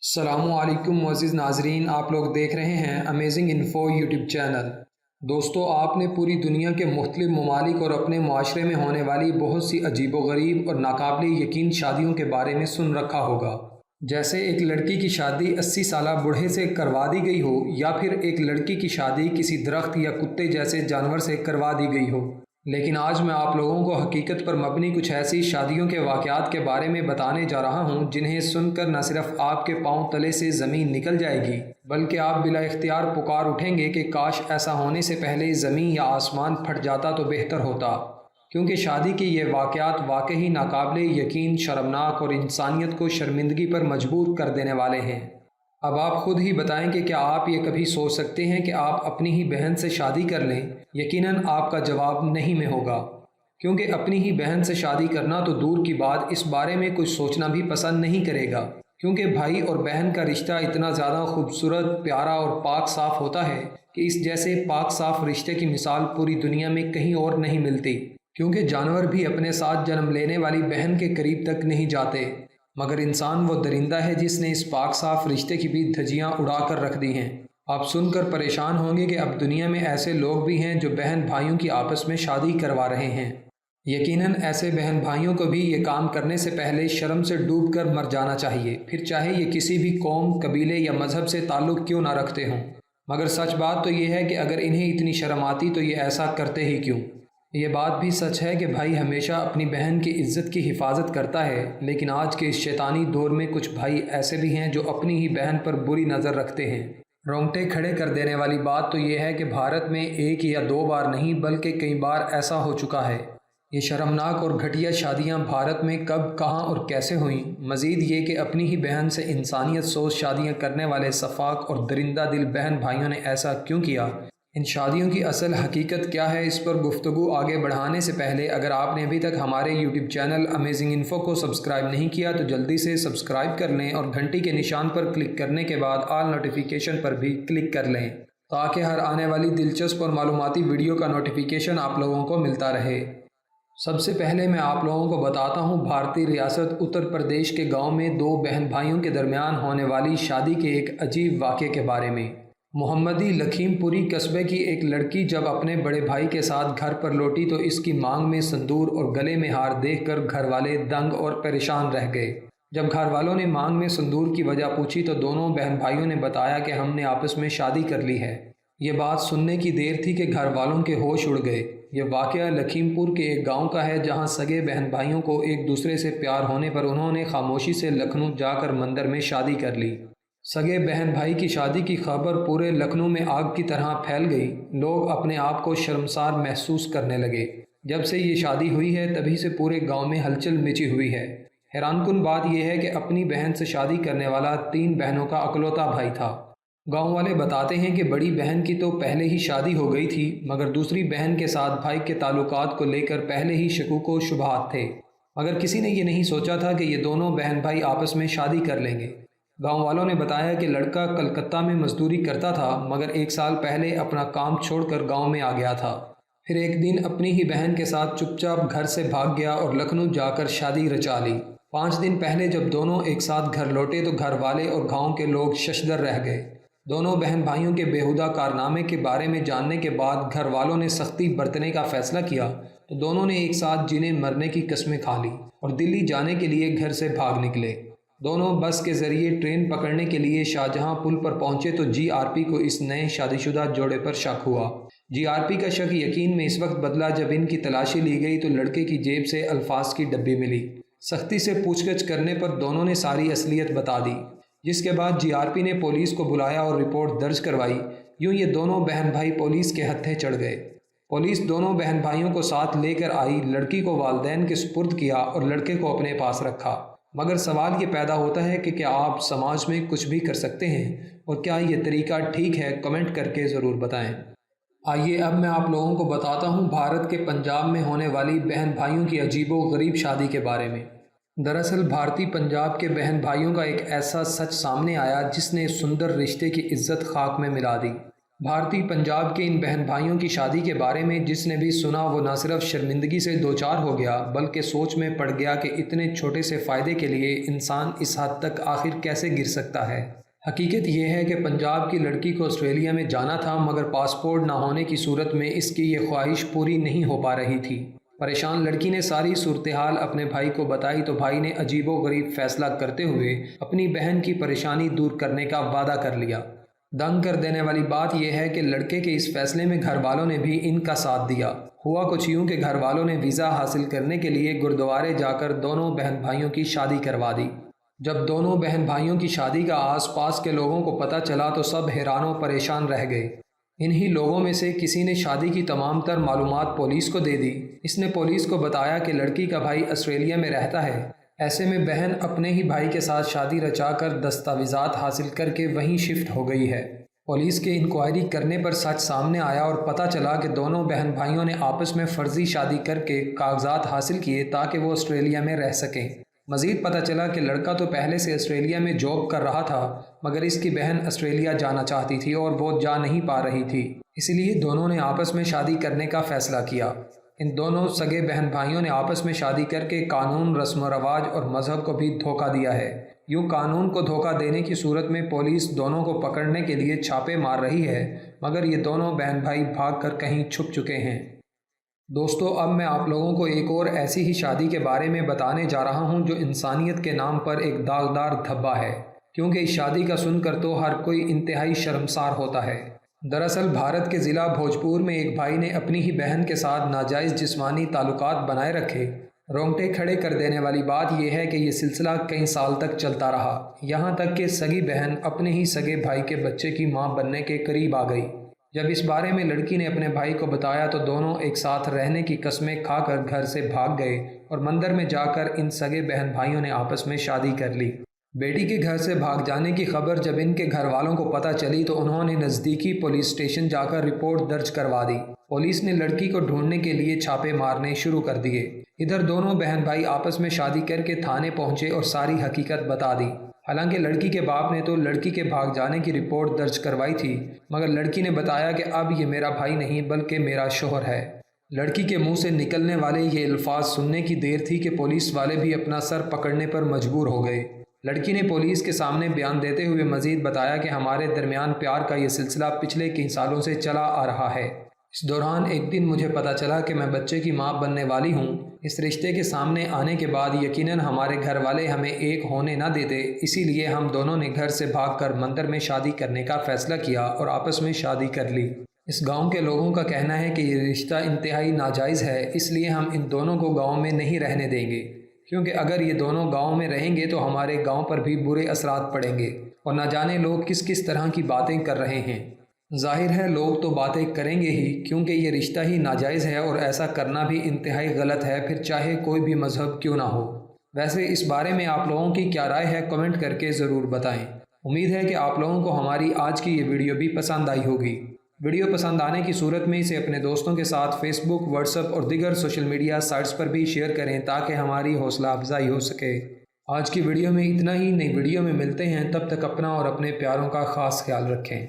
السلام علیکم معزز ناظرین، آپ لوگ دیکھ رہے ہیں امیزنگ انفو یوٹیوب چینل۔ دوستو، آپ نے پوری دنیا کے مختلف ممالک اور اپنے معاشرے میں ہونے والی بہت سی عجیب و غریب اور ناقابل یقین شادیوں کے بارے میں سن رکھا ہوگا، جیسے ایک لڑکی کی شادی 80 سالہ بوڑھے سے کروا دی گئی ہو، یا پھر ایک لڑکی کی شادی کسی درخت یا کتے جیسے جانور سے کروا دی گئی ہو۔ لیکن آج میں آپ لوگوں کو حقیقت پر مبنی کچھ ایسی شادیوں کے واقعات کے بارے میں بتانے جا رہا ہوں جنہیں سن کر نہ صرف آپ کے پاؤں تلے سے زمین نکل جائے گی، بلکہ آپ بلا اختیار پکار اٹھیں گے کہ کاش ایسا ہونے سے پہلے زمین یا آسمان پھٹ جاتا تو بہتر ہوتا، کیونکہ شادی کے یہ واقعات واقعی ناقابل یقین، شرمناک اور انسانیت کو شرمندگی پر مجبور کر دینے والے ہیں۔ اب آپ خود ہی بتائیں کہ کیا آپ یہ کبھی سوچ سکتے ہیں کہ آپ اپنی ہی بہن سے شادی کر لیں؟ یقیناً آپ کا جواب نہیں میں ہوگا، کیونکہ اپنی ہی بہن سے شادی کرنا تو دور کی بات، اس بارے میں کچھ سوچنا بھی پسند نہیں کرے گا، کیونکہ بھائی اور بہن کا رشتہ اتنا زیادہ خوبصورت، پیارا اور پاک صاف ہوتا ہے کہ اس جیسے پاک صاف رشتے کی مثال پوری دنیا میں کہیں اور نہیں ملتی، کیونکہ جانور بھی اپنے ساتھ جنم لینے والی بہن کے قریب تک نہیں جاتے، مگر انسان وہ درندہ ہے جس نے اس پاک صاف رشتے کی بھی دھجیاں اڑا کر رکھ دی ہیں۔ آپ سن کر پریشان ہوں گے کہ اب دنیا میں ایسے لوگ بھی ہیں جو بہن بھائیوں کی آپس میں شادی کروا رہے ہیں۔ یقیناً ایسے بہن بھائیوں کو بھی یہ کام کرنے سے پہلے شرم سے ڈوب کر مر جانا چاہیے، پھر چاہے یہ کسی بھی قوم، قبیلے یا مذہب سے تعلق کیوں نہ رکھتے ہوں۔ مگر سچ بات تو یہ ہے کہ اگر انہیں اتنی شرم آتی تو یہ ایسا کرتے ہی کیوں؟ یہ بات بھی سچ ہے کہ بھائی ہمیشہ اپنی بہن کی عزت کی حفاظت کرتا ہے، لیکن آج کے اس شیطانی دور میں کچھ بھائی ایسے بھی ہیں جو اپنی ہی بہن پر بری نظر رکھتے ہیں۔ رونگٹے کھڑے کر دینے والی بات تو یہ ہے کہ بھارت میں ایک یا دو بار نہیں بلکہ کئی بار ایسا ہو چکا ہے۔ یہ شرمناک اور گھٹیا شادیاں بھارت میں کب، کہاں اور کیسے ہوئیں؟ مزید یہ کہ اپنی ہی بہن سے انسانیت سوز شادیاں کرنے والے سفاک اور درندہ دل بہن بھائیوں نے ایسا کیوں کیا؟ ان شادیوں کی اصل حقیقت کیا ہے؟ اس پر گفتگو آگے بڑھانے سے پہلے اگر آپ نے ابھی تک ہمارے یوٹیوب چینل امیزنگ انفو کو سبسکرائب نہیں کیا تو جلدی سے سبسکرائب کر لیں اور گھنٹی کے نشان پر کلک کرنے کے بعد آل نوٹیفیکیشن پر بھی کلک کر لیں، تاکہ ہر آنے والی دلچسپ اور معلوماتی ویڈیو کا نوٹیفیکیشن آپ لوگوں کو ملتا رہے۔ سب سے پہلے میں آپ لوگوں کو بتاتا ہوں بھارتی ریاست اتر پردیش کے گاؤں میں دو بہن بھائیوں کے درمیان ہونے والی شادی کے ایک عجیب واقعے کے بارے میں۔ محمدی لکھیم پوری قصبے کی ایک لڑکی جب اپنے بڑے بھائی کے ساتھ گھر پر لوٹی تو اس کی مانگ میں سندور اور گلے میں ہار دیکھ کر گھر والے دنگ اور پریشان رہ گئے۔ جب گھر والوں نے مانگ میں سندور کی وجہ پوچھی تو دونوں بہن بھائیوں نے بتایا کہ ہم نے آپس میں شادی کر لی ہے۔ یہ بات سننے کی دیر تھی کہ گھر والوں کے ہوش اڑ گئے۔ یہ واقعہ لکھیم پور کے ایک گاؤں کا ہے جہاں سگے بہن بھائیوں کو ایک دوسرے سے پیار ہونے پر انہوں نے خاموشی سے لکھنؤ جا کر مندر میں شادی کر لی۔ سگے بہن بھائی کی شادی کی خبر پورے لکھنؤ میں آگ کی طرح پھیل گئی۔ لوگ اپنے آپ کو شرمسار محسوس کرنے لگے۔ جب سے یہ شادی ہوئی ہے تبھی سے پورے گاؤں میں ہلچل مچی ہوئی ہے۔ حیران کن بات یہ ہے کہ اپنی بہن سے شادی کرنے والا 3 بہنوں کا اکلوتا بھائی تھا۔ گاؤں والے بتاتے ہیں کہ بڑی بہن کی تو پہلے ہی شادی ہو گئی تھی، مگر دوسری بہن کے ساتھ بھائی کے تعلقات کو لے کر پہلے ہی شکوک و شبہات تھے، مگر کسی نے یہ نہیں سوچا تھا کہ یہ دونوں بہن بھائی آپس میں شادی کر لیں گے۔ گاؤں والوں نے بتایا کہ لڑکا کلکتہ میں مزدوری کرتا تھا، مگر 1 سال پہلے اپنا کام چھوڑ کر گاؤں میں آ گیا تھا۔ پھر ایک دن اپنی ہی بہن کے ساتھ چپ چاپ گھر سے بھاگ گیا اور لکھنؤ جا کر شادی رچا لی۔ 5 دن پہلے جب دونوں ایک ساتھ گھر لوٹے تو گھر والے اور گاؤں کے لوگ ششدر رہ گئے۔ دونوں بہن بھائیوں کے بےہودہ کارنامے کے بارے میں جاننے کے بعد گھر والوں نے سختی برتنے کا فیصلہ کیا تو دونوں نے ایک ساتھ جینے مرنے کی قسمیں کھا لی اور دلی جانے کے لیے گھر سے بھاگ نکلے۔ دونوں بس کے ذریعے ٹرین پکڑنے کے لیے شاہجہاں پل پر پہنچے تو جی آر پی کو اس نئے شادی شدہ جوڑے پر شک ہوا۔ جی آر پی کا شک یقین میں اس وقت بدلا جب ان کی تلاشی لی گئی تو لڑکے کی جیب سے الفاظ کی ڈبی ملی۔ سختی سے پوچھ گچھ کرنے پر دونوں نے ساری اصلیت بتا دی، جس کے بعد جی آر پی نے پولیس کو بلایا اور رپورٹ درج کروائی۔ یوں یہ دونوں بہن بھائی پولیس کے ہتھے چڑھ گئے۔ پولیس دونوں بہن بھائیوں کو ساتھ لے کر آئی، لڑکی کو والدین کے سپرد کیا اور لڑکے کو اپنے پاس رکھا۔ مگر سوال یہ پیدا ہوتا ہے کہ کیا آپ سماج میں کچھ بھی کر سکتے ہیں، اور کیا یہ طریقہ ٹھیک ہے؟ کمنٹ کر کے ضرور بتائیں۔ آئیے اب میں آپ لوگوں کو بتاتا ہوں بھارت کے پنجاب میں ہونے والی بہن بھائیوں کی عجیب و غریب شادی کے بارے میں۔ دراصل بھارتی پنجاب کے بہن بھائیوں کا ایک ایسا سچ سامنے آیا جس نے سندر رشتے کی عزت خاک میں ملا دی۔ بھارتی پنجاب کے ان بہن بھائیوں کی شادی کے بارے میں جس نے بھی سنا وہ نہ صرف شرمندگی سے دوچار ہو گیا بلکہ سوچ میں پڑ گیا کہ اتنے چھوٹے سے فائدے کے لیے انسان اس حد تک آخر کیسے گر سکتا ہے۔ حقیقت یہ ہے کہ پنجاب کی لڑکی کو آسٹریلیا میں جانا تھا مگر پاسپورٹ نہ ہونے کی صورت میں اس کی یہ خواہش پوری نہیں ہو پا رہی تھی۔ پریشان لڑکی نے ساری صورتحال اپنے بھائی کو بتائی تو بھائی نے عجیب و غریب فیصلہ کرتے ہوئے اپنی بہن کی پریشانی دور کرنے کا وعدہ کر لیا۔ دنگ کر دینے والی بات یہ ہے کہ لڑکے کے اس فیصلے میں گھر والوں نے بھی ان کا ساتھ دیا۔ ہوا کچھ یوں کہ گھر والوں نے ویزا حاصل کرنے کے لیے گردوارے جا کر دونوں بہن بھائیوں کی شادی کروا دی۔ جب دونوں بہن بھائیوں کی شادی کا آس پاس کے لوگوں کو پتہ چلا تو سب حیران و پریشان رہ گئے۔ انہی لوگوں میں سے کسی نے شادی کی تمام تر معلومات پولیس کو دے دی۔ اس نے پولیس کو بتایا کہ لڑکی کا بھائی آسٹریلیا میں رہتا ہے۔ ایسے میں بہن اپنے ہی بھائی کے ساتھ شادی رچا کر دستاویزات حاصل کر کے وہیں شفٹ ہو گئی ہے۔ پولیس کے انکوائری کرنے پر سچ سامنے آیا اور پتہ چلا کہ دونوں بہن بھائیوں نے آپس میں فرضی شادی کر کے کاغذات حاصل کیے تاکہ وہ آسٹریلیا میں رہ سکیں۔ مزید پتہ چلا کہ لڑکا تو پہلے سے آسٹریلیا میں جاب کر رہا تھا مگر اس کی بہن آسٹریلیا جانا چاہتی تھی اور وہ جا نہیں پا رہی تھی، اس لیے دونوں نے آپس میں شادی کرنے کا فیصلہ کیا۔ ان دونوں سگے بہن بھائیوں نے آپس میں شادی کر کے قانون، رسم و رواج اور مذہب کو بھی دھوکہ دیا ہے۔ یوں قانون کو دھوکہ دینے کی صورت میں پولیس دونوں کو پکڑنے کے لیے چھاپے مار رہی ہے مگر یہ دونوں بہن بھائی بھاگ کر کہیں چھپ چکے ہیں۔ دوستو، اب میں آپ لوگوں کو ایک اور ایسی ہی شادی کے بارے میں بتانے جا رہا ہوں جو انسانیت کے نام پر ایک داغدار دھبا ہے، کیونکہ اس شادی کا سن کر تو ہر کوئی انتہائی شرمسار ہوتا ہے۔ دراصل بھارت کے ضلع بھوجپور میں ایک بھائی نے اپنی ہی بہن کے ساتھ ناجائز جسمانی تعلقات بنائے رکھے۔ رونگٹے کھڑے کر دینے والی بات یہ ہے کہ یہ سلسلہ کئی سال تک چلتا رہا، یہاں تک کہ سگی بہن اپنے ہی سگے بھائی کے بچے کی ماں بننے کے قریب آ گئی۔ جب اس بارے میں لڑکی نے اپنے بھائی کو بتایا تو دونوں ایک ساتھ رہنے کی قسمیں کھا کر گھر سے بھاگ گئے اور مندر میں جا کر ان سگے بہن بھائیوں نے آپس میں شادی کر لی۔ بیٹی کے گھر سے بھاگ جانے کی خبر جب ان کے گھر والوں کو پتہ چلی تو انہوں نے نزدیکی پولیس اسٹیشن جا کر رپورٹ درج کروا دی۔ پولیس نے لڑکی کو ڈھونڈنے کے لیے چھاپے مارنے شروع کر دیے۔ ادھر دونوں بہن بھائی آپس میں شادی کر کے تھانے پہنچے اور ساری حقیقت بتا دی۔ حالانکہ لڑکی کے باپ نے تو لڑکی کے بھاگ جانے کی رپورٹ درج کروائی تھی مگر لڑکی نے بتایا کہ اب یہ میرا بھائی نہیں بلکہ میرا شوہر ہے۔ لڑکی کے منہ سے نکلنے والے یہ الفاظ سننے کی دیر تھی کہ پولیس والے بھی اپنا سر پکڑنے پر مجبور ہو گئے۔ لڑکی نے پولیس کے سامنے بیان دیتے ہوئے مزید بتایا کہ ہمارے درمیان پیار کا یہ سلسلہ پچھلے کئی سالوں سے چلا آ رہا ہے۔ اس دوران ایک دن مجھے پتہ چلا کہ میں بچے کی ماں بننے والی ہوں۔ اس رشتے کے سامنے آنے کے بعد یقیناً ہمارے گھر والے ہمیں ایک ہونے نہ دیتے، اسی لیے ہم دونوں نے گھر سے بھاگ کر مندر میں شادی کرنے کا فیصلہ کیا اور آپس میں شادی کر لی۔ اس گاؤں کے لوگوں کا کہنا ہے کہ یہ رشتہ انتہائی ناجائز ہے، اس لیے ہم ان دونوں کو گاؤں میں نہیں رہنے دیں گے، کیونکہ اگر یہ دونوں گاؤں میں رہیں گے تو ہمارے گاؤں پر بھی برے اثرات پڑیں گے اور نہ جانے لوگ کس کس طرح کی باتیں کر رہے ہیں۔ ظاہر ہے لوگ تو باتیں کریں گے ہی، کیونکہ یہ رشتہ ہی ناجائز ہے اور ایسا کرنا بھی انتہائی غلط ہے، پھر چاہے کوئی بھی مذہب کیوں نہ ہو۔ ویسے اس بارے میں آپ لوگوں کی کیا رائے ہے کمنٹ کر کے ضرور بتائیں۔ امید ہے کہ آپ لوگوں کو ہماری آج کی یہ ویڈیو بھی پسند آئی ہوگی۔ ویڈیو پسند آنے کی صورت میں اسے اپنے دوستوں کے ساتھ فیس بک، واٹس ایپ اور دیگر سوشل میڈیا سائٹس پر بھی شیئر کریں تاکہ ہماری حوصلہ افزائی ہو سکے۔ آج کی ویڈیو میں اتنا ہی، نئی ویڈیو میں ملتے ہیں، تب تک اپنا اور اپنے پیاروں کا خاص خیال رکھیں۔